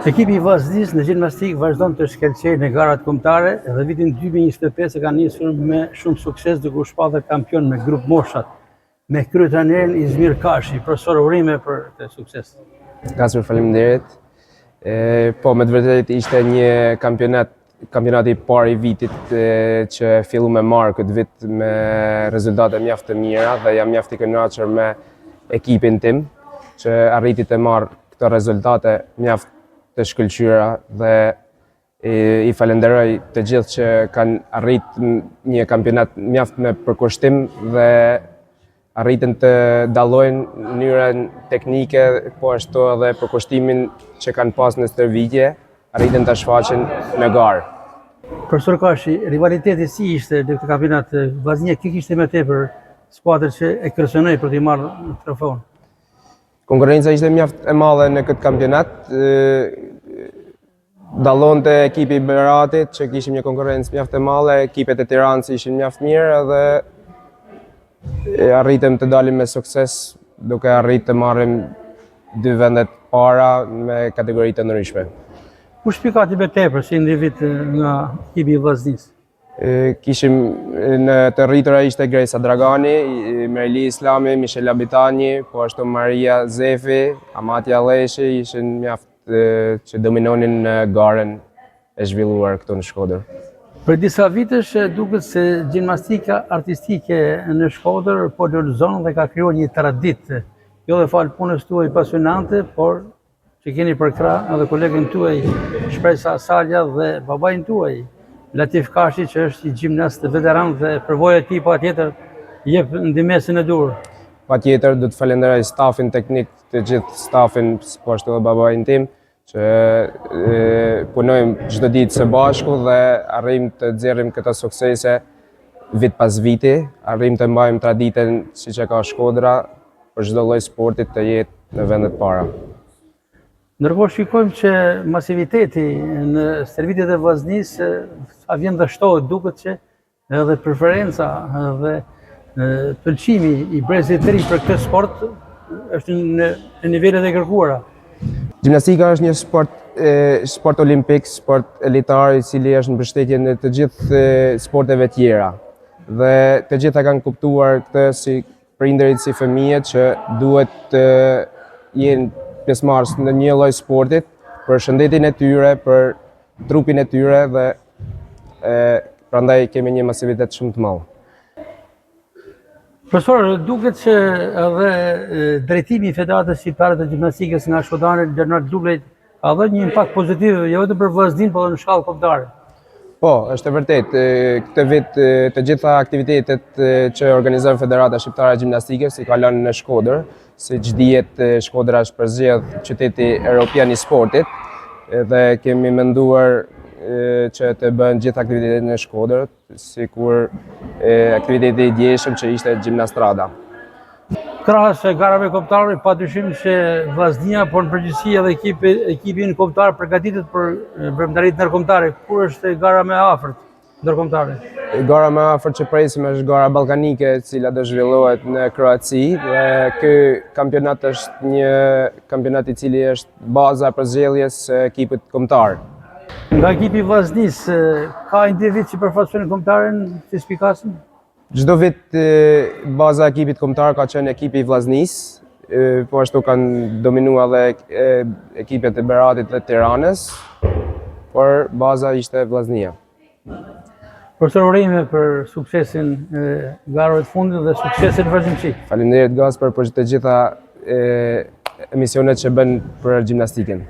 Ekipi i Vllaznisë në gjimnastik vazhdon të shkëlqejë në garat kombëtare dhe vitin 2025 ka nisur me shumë sukses duke u shpallur kampion me grup moshat me kryetrajnerin Izmir Kashi. Profesor, urime për të sukses. Kasur, faleminderit. Po, me të vërtetë ishte një kampionati i parë i vitit që fillu me marrë këtë vit me rezultate mjaft të mira dhe jam mjaft i kënaqur me ekipin tim që arriti të marrë këto rezultate mjaft të shkëlqyera dhe i falenderoj të gjithë që kanë arrit një kampionat mjaft me përkushtim dhe arritën të dallojnë mënyrën teknike, po ashtu edhe përkushtimin që kanë pas në stërvitje, arritën të shfaqen në garë. Profesor Kashi, rivaliteti si ishte në këtë kampionat? Vllaznia kë kishte më tepër skuadrë që e kërcënoi për të marrë trofeun? Konkurenca ishte mjaft e madhe në këtë kampionat. Dallonte ekipi i Beratit që kishim një konkurrencë mjaft e madhe, ekipet e Tiranës ishin mjaft mirë dhe arritëm të dalim me sukses duke arritë të marrim 2 vendet para me kategoritë të ndryshme. Kush pikati më tepër si individ nga ekipi i Vllaznisë? Kishim në të rritura ishte Gresa Dragani, Merli Islami, Michel Abitani, po ashtu Maria Zefi, Amati Alleshi ishin mjaft që dominonin në garën e zhvilluar këtu në Shkodër. Për disa vitesh duket se gjimnastika artistike në Shkodër po dorëzon dhe ka krijuar një traditë, jo dhe fal punës tuaj pasionante, por që keni për krah edhe kolegën tuaj Shpresa Salja dhe babain tuaj Latif Kashi, që është i gjimnast veteran dhe përvoja e tij patjetër jep ndihmën e dur. Patjetër do të falenderoj stafin teknik, të gjithë stafin, po ashtu edhe babain tim, që punojmë çdo ditë së bashku dhe arrijmë të nxjerrim këto suksese vit pas viti, arrijmë të mbajmë traditën siç e ka Shkodra për çdo lloj sporti të jetë në vendet para. Ndërkohë shikojmë që masiviteti në stërvitjet e Vllaznisë sa vjen dhe shtohet, duket që edhe preferenca dhe pëlqimi i brezit të ri për këtë sport është në nivelet e kërkuara. Gjimnastika është një sport olimpik, sport elitar i cili është në mbështetje në të gjithë sporteve tjera. Dhe të gjitha kanë kuptuar këtë si prindërit, si fëmijët që duhet të jenë pjesëmarrës në një lloj sportit për shëndetin e tyre, për trupin e tyre dhe prandaj kemi një masivitet shumë të madh. Profesor, duket që edhe drejtimi i Federatës Shqiptare të Gjimnastikës nga Shkodani Leonard Dublej ka dhënë një impakt pozitiv jo vetëm për Vllazninë, por edhe në shkallë kombëtare. Po, është e vërtetë. Këtë vit të gjitha aktivitetet që organizon Federata Shqiptare e Gjimnastikës i kalon në Shkodër, siç dihet Shkodra është përzgjedh qyteti evropian i sportit dhe kemi menduar që të bëhen gjithë aktivitetet në Shkodër, sikur aktiviteti i djeshëm që ishte Gjimnastrada. Krahas garave kombëtare, padyshim që Vllaznia, por në përgjithësi edhe ekipi kombëtar përgatitet për ndërmarrjet ndërkombëtare. Kur është gara më e afërt ndërkombëtare? Gara më e afërt që presim është gara ballkanike, e cila do zhvillohet në Kroaci dhe ky kampionat është një kampionat i cili është baza për zgjedhjes së ekipit kombëtar. Nga ekipi i Vllaznisë ka individ që përfaqësojnë kombëtaren si spikasin? Çdo vit baza e ekipit kombëtar ka qenë ekipi i Vllaznisë, po ashtu kanë dominuar edhe ekipet e Beratit dhe Tiranës, por baza ishte Vllaznia. Profesor, urime për suksesin garave të fundit dhe suksesin në vazhdimsi. Faleminderit Gaspar për të gjitha emisionet që bën për gjimnastikën.